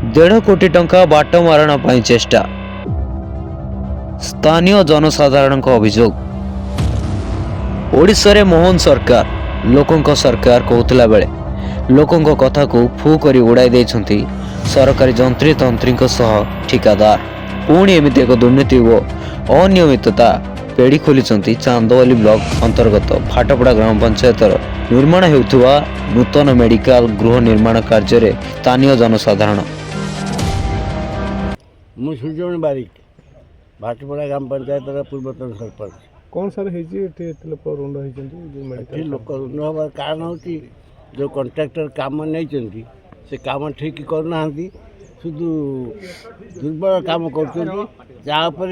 1.5 कोटी टंका बाट मारणा पई चेष्टा। स्थानीय जनसाधारण अभियोग ओडिशा रे मोहन सरकार लोकों सरकार कहूला बेले लोकों कथा को फू करी उड़ाई देछंती सरकारी जंत्री तंत्री ठिकादार। पुणी एमती एक दुर्नीति व अनियमितता पेड़ी खोली चांदवाली ब्लॉक अंतर्गत फाटपड़ा ग्राम पंचायत निर्माण हेउथुवा नूतन मेडिकल गृह निर्माण कार्य रे स्थानीय जनसाधारण। मु सूर्यमणि बारिक भाटपड़ा ग्राम पंचायत पूर्वतन सरपंच। कौन सर लोक रुंड होती लोक रुंड हमार कारण हूँ जो कॉन्ट्रैक्टर काम नहीं से काम ठीक करना शुद्ध दुर्बल काम कर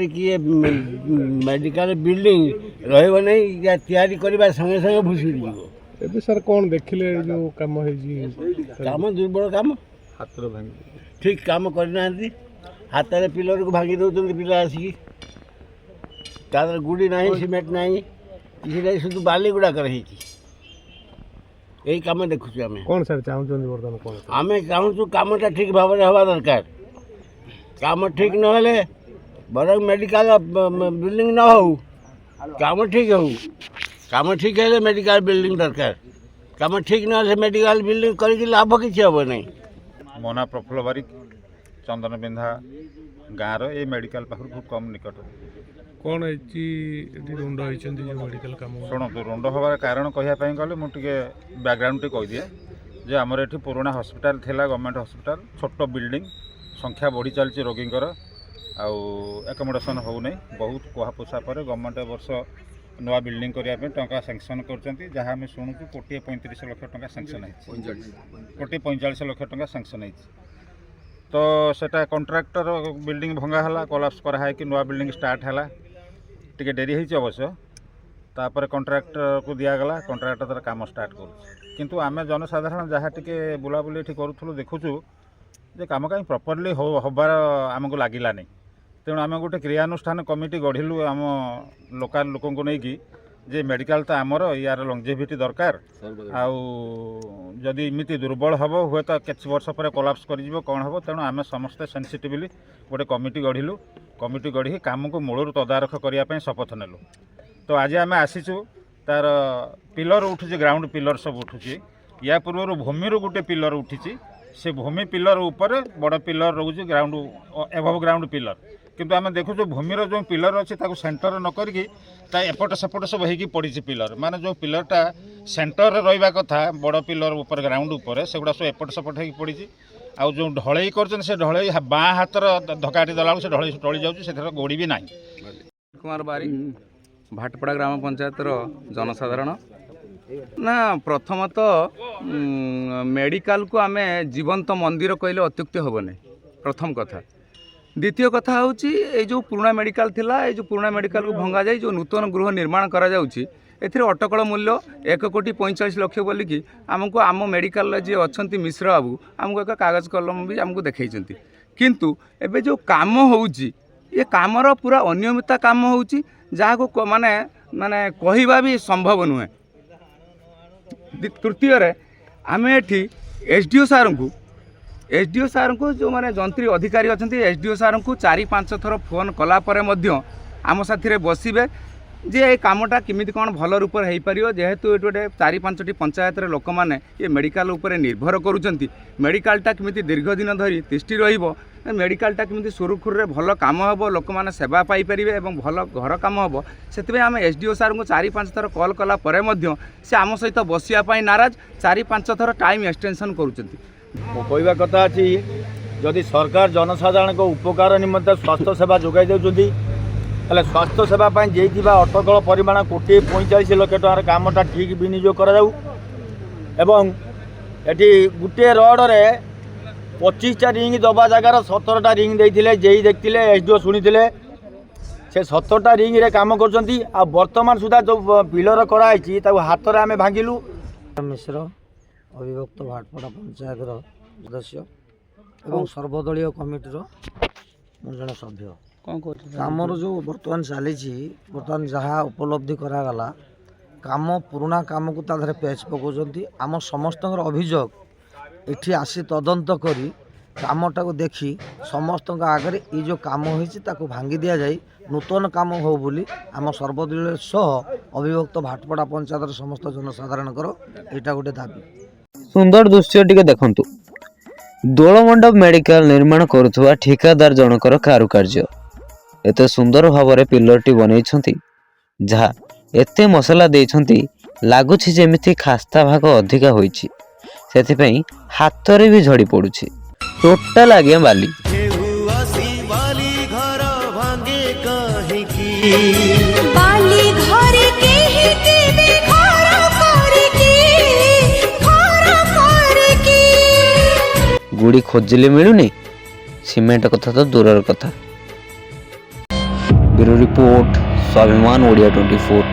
किए मेडिकल बिल्डिंग रही नहीं या तैयारी करने संगे संगे भूसुड़ी जी सर कौन देखिले जो काम काम दुर्बल काम हाथ भांगी ठीक काम करना हाथ में पिलर को भांगी दौरान पिला आसिकी तार गुड़ी ना सीमेंट ना किसी नहीं शुद्ध बाली गुड़ा कर यही कम देखु कौन सर चाहूँ आम चाहूँ कमटा ठीक भाव में हवा दरकार काम ठीक ना बर मेडिकल बिल्डिंग न हो काम ठीक हो काम ठीक है मेडिकल बिल्डिंग दरकार काम ठीक ना मेडिकल बिल्डिंग कर लाभ किसी हम ना। मोना प्रफुल्ल बारिक चंदन बिंधा गाँव ये मेडिकल पाखर बहुत कम निकट कौन रुंड मेडिकल काम शुणु रुंड हबार कारण कहवाई गले मुझे बैकग्राउंड टी कहीदिए जे आमर ये पुराना हस्पिटाल थिला गवर्नमेंट हस्पिटाल छोट बिल्डिंग संख्या बढ़ी चलती रोगींकर आकोमोडेशन हो नहीं बहुत कुहापुषा पर गवर्नमेंट वर्ष नुआ बिल्डिंग करने टंका सैंक्शन कर जहाँ आम शुणु 1,35 लाख टंका सैंक्शन है 1,45 लाख टंका सैंक्शन है तो सेटा कॉन्ट्रैक्टर बिल्डिंग भंगा है कोलाप्स कराई कि नुआ बिल्डिंग स्टार्ट है टी डेरी होती अवश्य तापर कॉन्ट्रैक्टर को दिगला कॉन्ट्रैक्टर तार काम स्टार्ट करूँ आम जनसाधारण जहाँ टी बुलाबुली करूँ देखुचु जे काम कहीं प्रॉपर्ली होबार आमको लगिला नहीं तेणु आम गोटे क्रियानुष्ठान कमिटी गढ़िलु आम लोकाल लोक नहीं जे मेडिकल तो आमर यार लंगजेविटी दरकार आदि इमिति दुर्बल हम हुए तो किसी वर्ष पर कोलाप्स कर कौन हम तेणु आम समस्ते सेंसिटिवली गोटे कमिटी गढ़िलु कमिटी गढ़ी काम को मूलर तदारख करने शपथ नेलु। तो आज आम आसीचु तार पिलर उठुची ग्राउंड पिलर सब उठुची या पूर्व भूमि गोटे पिलर उठी से भूमि पिलर उपर बड़ पिलर रोचे ग्राउंड एभव ग्राउंड पिलर किंतु आम देखु भूमिर जो पिलर अच्छे सेंटर न करके एपट सेपट सब हो पड़ी पिलर माने जो पिलरटा सेंटर रहा कथा बड़ पिलर ऊपर ग्राउंड उपर से गुड़ा सब एपट सेपट हो पड़ी आउ जो ढलई कर ढलई बाँ हाथर धक्काटी दला से ढलई टली जाऊँ गोड़ी भी ना। कुमार बारिक भाटपड़ा ग्राम पंचायत जनसाधारण ना प्रथमतः मेडिकल को आम जीवंत मंदिर कहले अत्युक्ति हम नहीं प्रथम कथा। द्वितीय कथा हूँ ये जो पुराना मेडिकल थिला ये जो पुराना मेडिकल को भंगा जाए जो नूतन गृह निर्माण करा जाउची एथिरे अटकल मूल्य 1,45 लाख बोलिकी आमको आम मेडिकल जी अच्छा मिश्र बाबू आमको एक कागज कलम भी आमको देखई किंतु एबे जो काम होउची ये कामर पूरा अनियमितता काम होउची जहाँ को माने माने कहवा भी संभव नुहे। तृतीय आम एठी एसडीओ सार को जो माने जंत्री अधिकारी अच्छा एसडीओ सार को 4-5 थर फोन कलापर आम साथी बसवे जे ये कामटा किमिति कौन भल रूप हो पार जेहेतु ये गोटे 4-5टी पंचायत लोक मैंने ये मेडिकल उपर निर्भर करुँच मेडिकलटा किमिति दीर्घ दिन धरी तिष्टि रहिबो मेडिकलटा किमिति सुरुखुरु भल काम हम लोक मैंने सेवा पाइपर और भल घर काम हम से आम एसडीओ सार को 4-5 थर कल कलापर से आम सहित बसियापाई नाराज 4-5 थर टाइम एक्सटेंशन करुँच। कहवा कथा अच्छी जदि सरकार जनसाधारण को उपकार निमंते स्वास्थ्य सेवा जोगाई देउछंती हेले स्वास्थ्य सेवा जेइथिबा अटकल परिमाण 1,45 लाख टंकार कामटा ठीक विनियोग करा जाऊ एवं एटी गुटे रोड रे 25टा रिंग दबा जगार 17टा रिंग देइथिले जेई देखथिले एसडीओ सुनिथिले से 17टा रिंग रे काम करछंती आ वर्तमान सुधा जो पिलर कराई हाथ में आम भांगिलु। मिश्र अविभक्त भाटपड़ा पंचायत सदस्य एवं सर्वदलीय कमिटी जड़े सभ्य कमर जो बर्तमान चली बर्तमान जहाँ उपलब्धि करागला काम पुराना काम को ताधरे पेच पकाउछंती आम समस्त अभियोग एठी आसी तदंत करी କାମଟାକୁ ଦେଖି ସମସ୍ତଙ୍କ ଆଗରେ ଏଇ ଯେଉଁ କାମ ହେଇଛି ତାକୁ ଭାଙ୍ଗି ଦିଆଯାଇ ନୂତନ କାମ ହଉ ବୋଲି ଆମ ସର୍ବଦଳୀୟ ସହ ଅବିଭକ୍ତ ଭାଟପଡ଼ା ପଞ୍ଚାୟତର ସମସ୍ତ ଜନସାଧାରଣଙ୍କର ଏଇଟା ଗୋଟେ ଦାବି। ସୁନ୍ଦର ଦୃଶ୍ୟ ଟିକେ ଦେଖନ୍ତୁ। ଦୋଳମଣ୍ଡପ ମେଡିକାଲ ନିର୍ମାଣ କରୁଥିବା ଠିକାଦାର ଜଣକର କାରୁକାର୍ଯ୍ୟ। ଏତେ ସୁନ୍ଦର ଭାବରେ ପିଲରଟି ବନେଇଛନ୍ତି, ଯାହା ଏତେ ମସଲା ଦେଇଛନ୍ତି ଲାଗୁଛି ଯେମିତି ଖାସ୍ତା ଭାଗ ଅଧିକା ହୋଇଛି, ସେଥିପାଇଁ ହାତରେ ବି ଝଡ଼ି ପଡ଼ୁଛି। ଟୋଟାଲ ଆଜ୍ଞା ବାଲି। ବାଲି ଘରେ କେହି ଦେବେ ଘର କରିକି, ଘର କରିକି। ଗୁଡ଼ି ଖୋଜିଲେ ମିଳୁନି, ସିମେଣ୍ଟ କଥା ତ ଦୂରର କଥା। ବ୍ୟୁରୋ ରିପୋର୍ଟ, ସ୍ୱାଭିମାନ ଓଡ଼ିଆ 24।